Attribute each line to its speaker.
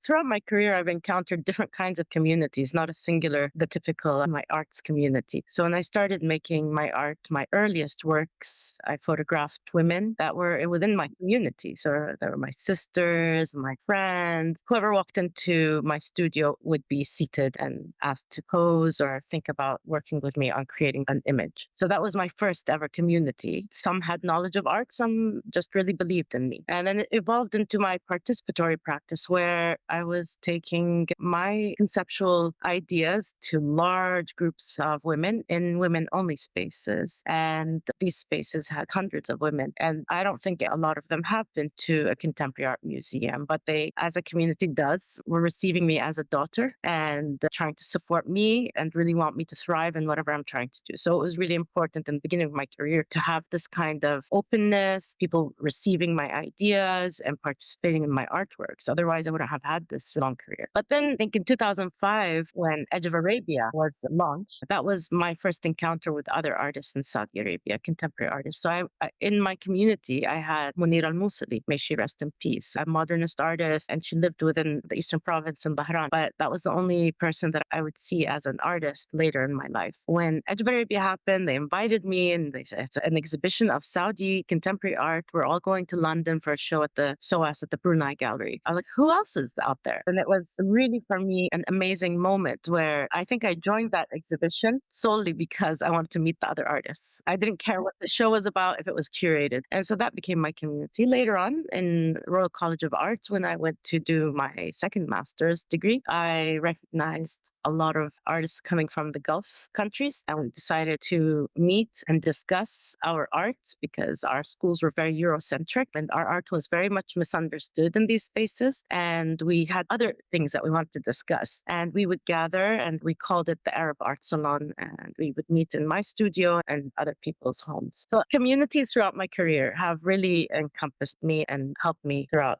Speaker 1: Throughout my career, I've encountered different kinds of communities, not a singular, the typical my arts community. So when I started making my art, my earliest works, I photographed women that were within my community. So they were my sisters, my friends. Whoever walked into my studio would be seated and asked to pose or think about working with me on creating an image. So that was my first ever community. Some had knowledge of art, some just really believed in me. And then it evolved into my participatory practice where I was taking my conceptual ideas to large groups of women in women only spaces. And these spaces had hundreds of women. And I don't think a lot of them have been to a contemporary art museum, but they, as a community does, were receiving me as a daughter and trying to support me and really want me to thrive in whatever I'm trying to do. So it was really important in the beginning of my career to have this kind of openness, people receiving my ideas and participating in my artworks. Otherwise, I wouldn't have had this long career. But then I think in 2005, when Edge of Arabia was launched, that was my first encounter with other artists in Saudi Arabia, contemporary artists. So in my community, I had Munir al-Musili, may she rest in peace, a modernist artist, and she lived within the Eastern Province in Bahrain. But that was the only person that I would see as an artist later in my life. When Edge of Arabia happened, they invited me and they said it's an exhibition of Saudi contemporary art. We're all going to London for a show at the SOAS at the Brunei Gallery. I was like, who else is out there? And it was really for me an amazing moment where I think I joined that exhibition solely because I wanted to meet the other artists. I didn't care what the show was about, if it was curated. And so that became my community. Later on in Royal College of Art, when I went to do my second master's degree, I recognized a lot of artists coming from the Gulf countries, and we decided to meet and discuss our art because our schools were very Eurocentric and our art was very much misunderstood in these spaces. And we had other things that we wanted to discuss. And we would gather and we called it the Arab Art Salon, and we would meet in my studio and other people's homes. So communities throughout my career have really encompassed me and helped me throughout.